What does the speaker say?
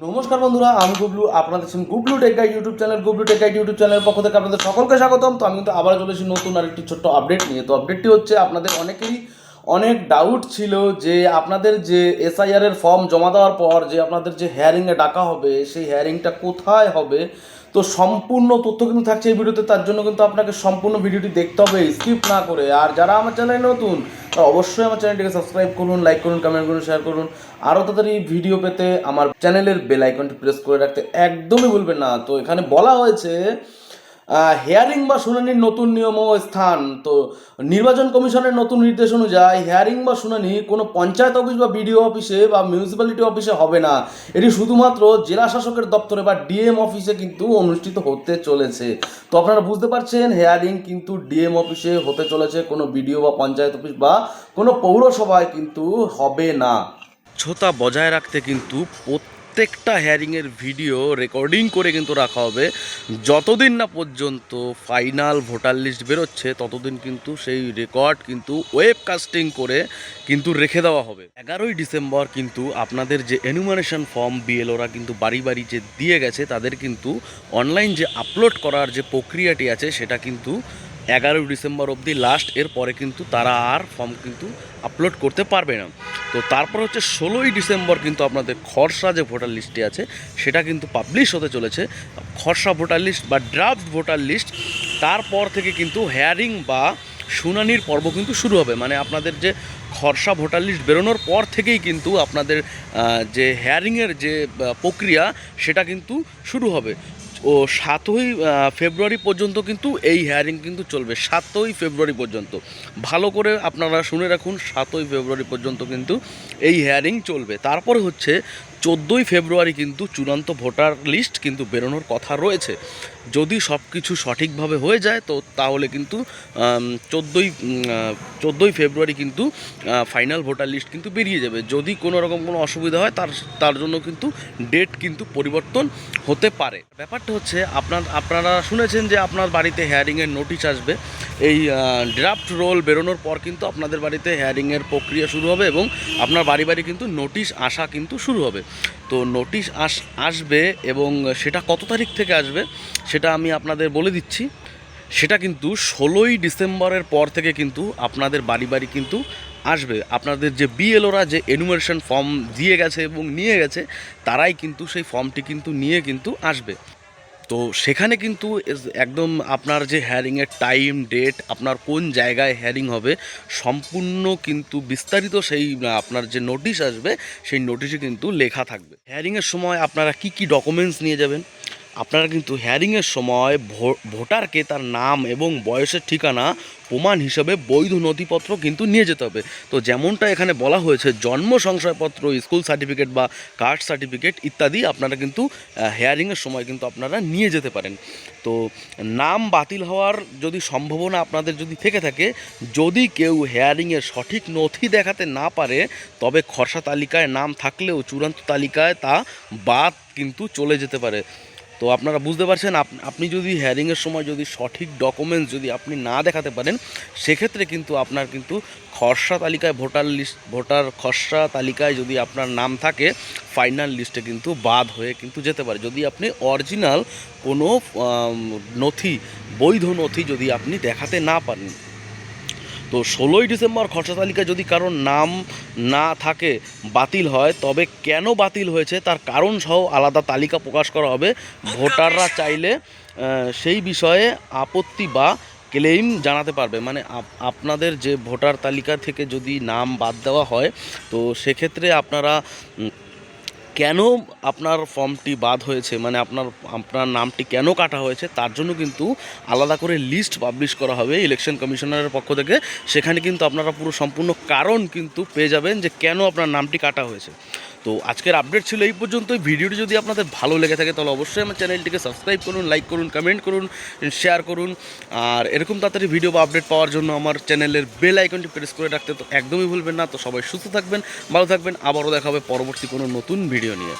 নমস্কার বন্ধুরা, আমি গুবলু। আপনাদের দেখছেন Gublu tech guide YouTube channel. Gublu tech guide YouTube চ্যানেলের পক্ষ থেকে আপনাদের সকলকে স্বাগতম। তো আমি কিন্তু আবার চলে এসেছি নতুন আরেকটি ছোট্ট আপডেট নিয়ে। তো আপডেটটি হচ্ছে, আপনাদের অনেকেরই অনেক ডাউট ছিল যে আপনাদের যে এসআইআর এর ফর্ম জমা দেওয়ার পর যে আপনাদের যে হেয়ারিংয়ে ডাকা হবে, সেই হেয়ারিংটা কোথায় হবে। তো সম্পূর্ণ তথ্য কিন্তু থাকছে এই ভিডিওতে। তার জন্য কিন্তু আপনাকে সম্পূর্ণ ভিডিওটি দেখতে হবে স্কিপ না করে। আর যারা আমার চ্যানেলে নতুন, তারা অবশ্যই আমার চ্যানেলটিকে সাবস্ক্রাইব করুন, লাইক করুন, কমেন্ট করুন, শেয়ার করুন। আরও তাড়াতাড়ি ভিডিও পেতে আমার চ্যানেলের বেল আইকনটি প্রেস করে রাখতে একদমই ভুলবেন না। তো এখানে বলা হয়েছে হেয়ারিং বা শুনানির নতুন নিয়ম ও স্থান। তো নির্বাচন কমিশনের নতুন নির্দেশ অনুযায়ী হেয়ারিং বা শুনানি কোনো পঞ্চায়েত অফিস বা বিডিও অফিসে বা মিউনিসিপ্যালিটি অফিসে হবে না। এটি শুধুমাত্র জেলা শাসকের দপ্তরে বা ডিএম অফিসে কিন্তু অনুষ্ঠিত হতে চলেছে। তো আপনারা বুঝতে পারছেন, হেয়ারিং কিন্তু ডিএম অফিসে হতে চলেছে, কোনো বিডিও বা পঞ্চায়েত অফিস বা কোনো পৌরসভায় কিন্তু হবে না। স্বচ্ছতা বজায় রাখতে কিন্তু প্রত্যেকটা হেয়ারিংয়ের ভিডিও রেকর্ডিং করে কিন্তু রাখা হবে। যতদিন না পর্যন্ত ফাইনাল ভোটার লিস্ট বেরোচ্ছে, ততদিন কিন্তু সেই রেকর্ড কিন্তু ওয়েবকাস্টিং করে কিন্তু রেখে দেওয়া হবে। 11ই ডিসেম্বর কিন্তু আপনাদের যে এনুমারেশন ফর্ম বিএলওরা কিন্তু বাড়ি বাড়ি যে দিয়ে গেছে, তাদের কিন্তু অনলাইন যে আপলোড করার যে প্রক্রিয়াটি আছে, সেটা কিন্তু 11ই ডিসেম্বর অবধি লাস্ট। এর পরে কিন্তু তারা আর ফর্ম কিন্তু আপলোড করতে পারবে না। তো তারপর হচ্ছে 16ই ডিসেম্বর কিন্তু আপনাদের খসড়া যে ভোটার লিস্টটি আছে, সেটা কিন্তু পাবলিশ হতে চলেছে। খসড়া ভোটার লিস্ট বা ড্রাফট ভোটার লিস্ট, তারপর থেকে কিন্তু হেয়ারিং বা শুনানির পর্ব কিন্তু শুরু হবে। মানে আপনাদের যে খসড়া ভোটার লিস্ট বেরোনোর পর থেকেই কিন্তু আপনাদের যে হেয়ারিংয়ের যে প্রক্রিয়া, সেটা কিন্তু শুরু হবে। ও 7ই ফেব্রুয়ারি পর্যন্ত কিন্তু এই হেয়ারিং কিন্তু চলবে। 7ই ফেব্রুয়ারি পর্যন্ত ভালো করে আপনারা শুনে রাখুন, 7ই ফেব্রুয়ারি পর্যন্ত কিন্তু এই হেয়ারিং চলবে। তারপরে হচ্ছে 14ই ফেব্রুয়ারি কিন্তু চূড়ান্ত ভোটার লিস্ট কিন্তু বেরোনোর কথা রয়েছে। যদি সব কিছু সঠিকভাবে হয়ে যায়, তো তাহলে কিন্তু 14ই ফেব্রুয়ারি কিন্তু ফাইনাল ভোটার লিস্ট কিন্তু বেরিয়ে যাবে। যদি কোনো রকম কোনো অসুবিধা হয়, তার জন্য কিন্তু ডেট কিন্তু পরিবর্তন হতে পারে। ব্যাপারটা হচ্ছে, আপনারা শুনেছেন যে আপনার বাড়িতে হেয়ারিংয়ের নোটিশ আসবে। এই ড্রাফট রোল বেরোনোর পর কিন্তু আপনাদের বাড়িতে হেয়ারিংয়ের প্রক্রিয়া শুরু হবে এবং আপনার বাড়ি বাড়ি কিন্তু নোটিশ আসা কিন্তু শুরু হবে। তো নোটিশ আসবে, এবং সেটা কত তারিখ থেকে আসবে সেটা আমি আপনাদের বলে দিচ্ছি। সেটা কিন্তু 16ই ডিসেম্বরের পর থেকে কিন্তু আপনাদের বাড়ি বাড়ি কিন্তু আসবে। আপনাদের যে বিএলওরা যে এনুমারেশন ফর্ম দিয়ে গেছে এবং নিয়ে গেছে, তারাই কিন্তু সেই ফর্মটি কিন্তু নিয়ে কিন্তু আসবে। তো সেখানে কিন্তু একদম আপনার যে হেয়ারিংয়ের টাইম, ডেট, আপনার কোন জায়গায় হেয়ারিং হবে, সম্পূর্ণ কিন্তু বিস্তারিত সেই আপনার যে নোটিশ আসবে, সেই নোটিশে কিন্তু লেখা থাকবে। হেয়ারিংয়ের সময় আপনারা কি কি ডকুমেন্টস নিয়ে যাবেন। আপনারা কিন্তু হেয়ারিংয়ের সময় ভোটারকে তার নাম এবং বয়সের ঠিকানা প্রমাণ হিসাবে বৈধ নথিপত্র কিন্তু নিয়ে যেতে হবে। তো যেমনটা এখানে বলা হয়েছে, জন্ম সংশয়পত্র, স্কুল সার্টিফিকেট বা কাস্ট সার্টিফিকেট ইত্যাদি আপনারা কিন্তু হেয়ারিংয়ের সময় কিন্তু আপনারা নিয়ে যেতে পারেন। তো নাম বাতিল হওয়ার যদি সম্ভাবনা আপনাদের যদি থেকে থাকে, যদি কেউ হেয়ারিংয়ের সঠিক নথি দেখাতে না পারে, তবে খসড়া তালিকায় নাম থাকলেও চূড়ান্ত তালিকায় তা বাদ কিন্তু চলে যেতে পারে। তো আপনারা বুঝতে পারছেন, আপনি যদি হেয়ারিংয়ের সময় যদি সঠিক ডকুমেন্টস যদি আপনি না দেখাতে পারেন, সেক্ষেত্রে কিন্তু আপনার কিন্তু খসড়া তালিকায় ভোটার খসড়া তালিকায় যদি আপনার নাম থাকে, ফাইনাল লিস্টে কিন্তু বাদ হয়ে কিন্তু যেতে পারে, যদি আপনি অরিজিনাল কোনো নথি, বৈধ নথি যদি আপনি দেখাতে না পারেন। তো 16ই ডিসেম্বর খসড়া তালিকায় যদি কারোর নাম না থাকে, বাতিল হয়, তবে কেন বাতিল হয়েছে তার কারণ সহ আলাদা তালিকা প্রকাশ করা হবে। ভোটাররা চাইলে সেই বিষয়ে আপত্তি বা ক্লেইম জানাতে পারবে। মানে আপনাদের যে ভোটার তালিকা থেকে যদি নাম বাদ দেওয়া হয়, তো সেক্ষেত্রে আপনারা কেন আপনার ফর্মটি বাদ হয়েছে, মানে আপনার নামটি কেন কাটা হয়েছে, তার জন্য কিন্তু আলাদা করে লিস্ট পাবলিশ করা হবে ইলেকশন কমিশনারের পক্ষ থেকে। সেখানে কিন্তু আপনারা পুরো সম্পূর্ণ কারণ কিন্তু পেয়ে যাবেন যে কেন আপনার নামটি কাটা হয়েছে। তো আজকের আপডেট ছিল এই পর্যন্তই। ভিডিওটি যদি আপনাদের ভালো লেগে থাকে, তাহলে অবশ্যই আমার চ্যানেলটিকে সাবস্ক্রাইব করুন, লাইক করুন, কমেন্ট করুন, শেয়ার করুন। আর এরকম তাড়াতাড়ি ভিডিও বা আপডেট পাওয়ার জন্য আমার চ্যানেলের বেল আইকনটি প্রেস করে রাখতে তো একদমই ভুলবেন না। তো সবাই সুস্থ থাকবেন, ভালো থাকবেন। আবারও দেখা হবে পরবর্তী কোনো নতুন ভিডিও নিয়ে।